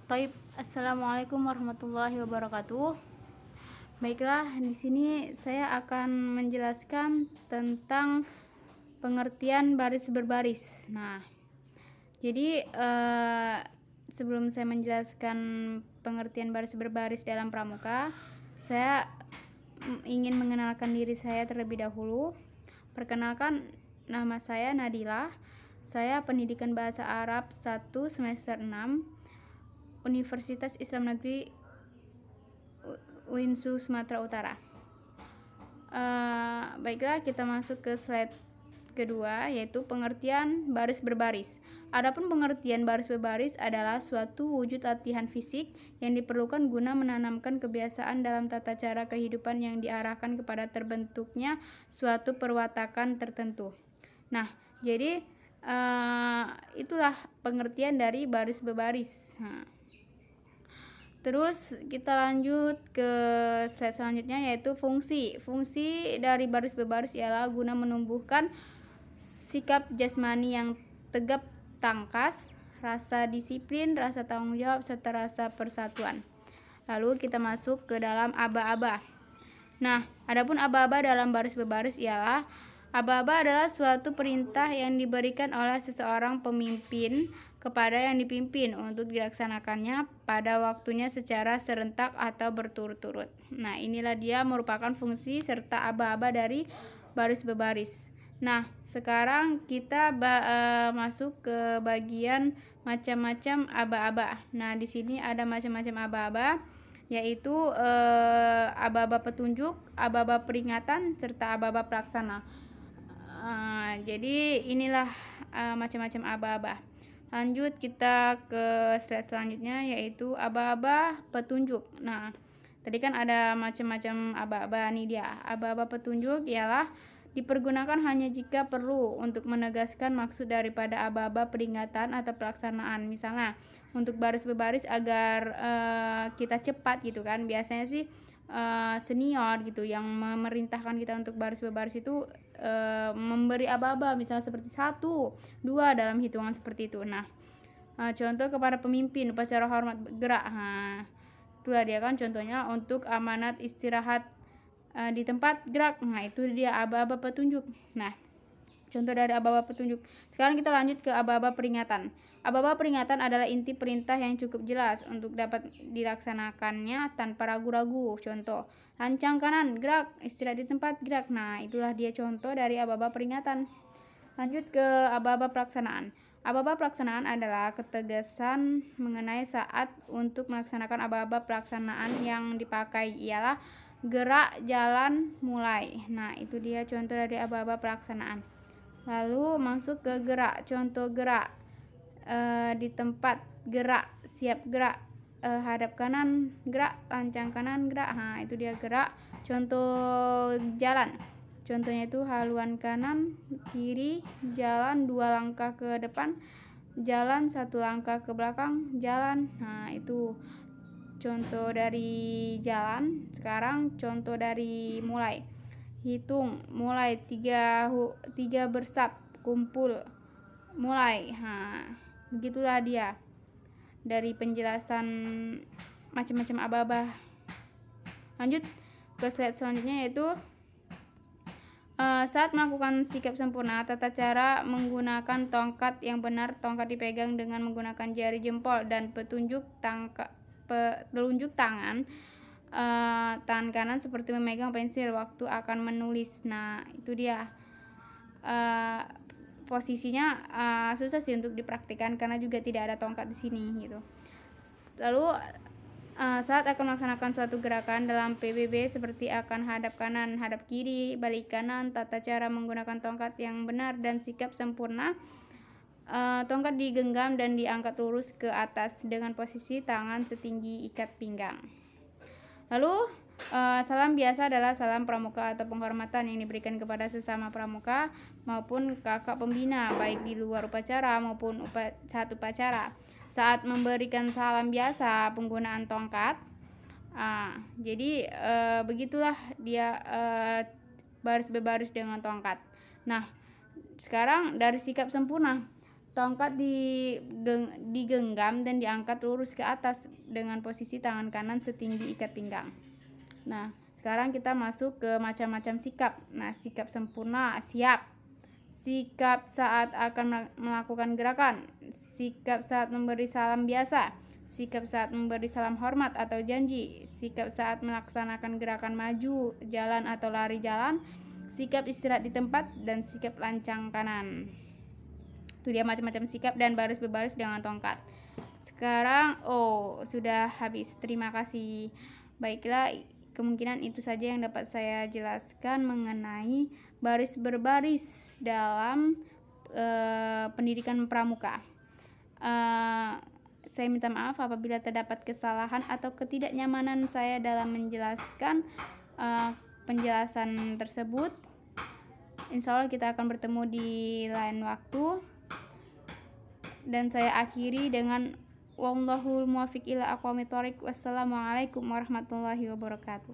Taib, assalamualaikum warahmatullahi wabarakatuh. Baiklah, di sini saya akan menjelaskan tentang pengertian baris berbaris. Nah, jadi sebelum saya menjelaskan pengertian baris berbaris dalam pramuka, saya ingin mengenalkan diri saya terlebih dahulu. Perkenalkan, nama saya Nadila. Saya pendidikan bahasa Arab 1 semester 6 Universitas Islam Negeri UINSU Sumatera Utara. Baiklah, kita masuk ke slide kedua, yaitu pengertian baris berbaris. Adapun pengertian baris berbaris adalah suatu wujud latihan fisik yang diperlukan guna menanamkan kebiasaan dalam tata cara kehidupan yang diarahkan kepada terbentuknya suatu perwatakan tertentu. Nah, jadi itulah pengertian dari baris berbaris. Terus kita lanjut ke slide selanjutnya, yaitu fungsi. Fungsi dari baris berbaris ialah guna menumbuhkan sikap jasmani yang tegap tangkas, rasa disiplin, rasa tanggung jawab, serta rasa persatuan. Lalu kita masuk ke dalam aba-aba. Nah, adapun aba-aba dalam baris berbaris ialah aba-aba adalah suatu perintah yang diberikan oleh seseorang pemimpin kepada yang dipimpin untuk dilaksanakannya pada waktunya secara serentak atau berturut-turut. Nah, inilah dia merupakan fungsi serta aba-aba dari baris berbaris. Nah, sekarang kita masuk ke bagian macam-macam aba-aba. Nah, di sini ada macam-macam aba-aba, yaitu aba-aba petunjuk, aba-aba peringatan, serta aba-aba pelaksana. Jadi inilah macam-macam aba-aba. Lanjut kita ke slide selanjutnya, yaitu aba-aba petunjuk. Nah, tadi kan ada macam-macam aba-aba, nih dia. Aba-aba petunjuk ialah dipergunakan hanya jika perlu untuk menegaskan maksud daripada aba-aba peringatan atau pelaksanaan. Misalnya untuk baris berbaris agar kita cepat gitu kan. Biasanya sih senior gitu yang memerintahkan kita untuk baris berbaris itu memberi aba-aba, misalnya seperti 1, 2 dalam hitungan seperti itu. Nah, contoh kepada pemimpin upacara hormat gerak. Nah, itulah dia kan contohnya untuk amanat istirahat di tempat gerak. Nah, itu dia aba-aba petunjuk. Nah, contoh dari aba-aba petunjuk. Sekarang kita lanjut ke aba-aba peringatan. Aba-aba peringatan adalah inti perintah yang cukup jelas untuk dapat dilaksanakannya tanpa ragu-ragu. Contoh, lancang kanan, gerak, istirahat di tempat, gerak. Nah, itulah dia contoh dari aba-aba peringatan. Lanjut ke aba-aba pelaksanaan. Aba-aba pelaksanaan adalah ketegasan mengenai saat untuk melaksanakan aba-aba pelaksanaan yang dipakai ialah gerak, jalan, mulai. Nah, itu dia contoh dari aba-aba pelaksanaan. Lalu masuk ke gerak. Contoh gerak di tempat, gerak, siap gerak, hadap kanan, gerak, lancang kanan, gerak. Nah, itu dia gerak. Contoh jalan, contohnya itu haluan kanan, kiri, jalan 2 langkah ke depan, jalan 1 langkah ke belakang, jalan. Nah, itu contoh dari jalan. Sekarang contoh dari mulai. Hitung, mulai, 3 bersab, kumpul, mulai. Nah, begitulah dia dari penjelasan macam-macam aba-aba. Lanjut ke slide selanjutnya, yaitu saat melakukan sikap sempurna, tata cara menggunakan tongkat yang benar. Tongkat dipegang dengan menggunakan jari jempol dan telunjuk tangan. Tangan kanan seperti memegang pensil waktu akan menulis. Nah, itu dia. Posisinya susah sih untuk dipraktikkan karena juga tidak ada tongkat di sini gitu. Lalu saat akan melaksanakan suatu gerakan dalam PBB seperti akan hadap kanan, hadap kiri, balik kanan, tata cara menggunakan tongkat yang benar dan sikap sempurna. Tongkat digenggam dan diangkat lurus ke atas dengan posisi tangan setinggi ikat pinggang. Lalu salam biasa adalah salam pramuka atau penghormatan yang diberikan kepada sesama pramuka maupun kakak pembina, baik di luar upacara maupun saat upacara. Saat memberikan salam biasa penggunaan tongkat. Jadi begitulah dia baris berbaris dengan tongkat. Nah, sekarang dari sikap sempurna. Tongkat digenggam dan diangkat lurus ke atas dengan posisi tangan kanan setinggi ikat pinggang. Nah, sekarang kita masuk ke macam-macam sikap. Nah, sikap sempurna, siap. Sikap saat akan melakukan gerakan. Sikap saat memberi salam biasa. Sikap saat memberi salam hormat atau janji. Sikap saat melaksanakan gerakan maju, jalan atau lari jalan. Sikap istirahat di tempat dan sikap lancang kanan. Itu dia macam-macam sikap dan baris berbaris dengan tongkat. Sekarang sudah habis. Terima kasih. Baiklah, kemungkinan itu saja yang dapat saya jelaskan mengenai baris berbaris dalam pendidikan pramuka. Saya minta maaf apabila terdapat kesalahan atau ketidaknyamanan saya dalam menjelaskan penjelasan tersebut. Insya Allah kita akan bertemu di lain waktu. Dan saya akhiri dengan wallahul muwaffiq ila aqwamit thoriq. Wassalamualaikum warahmatullahi wabarakatuh.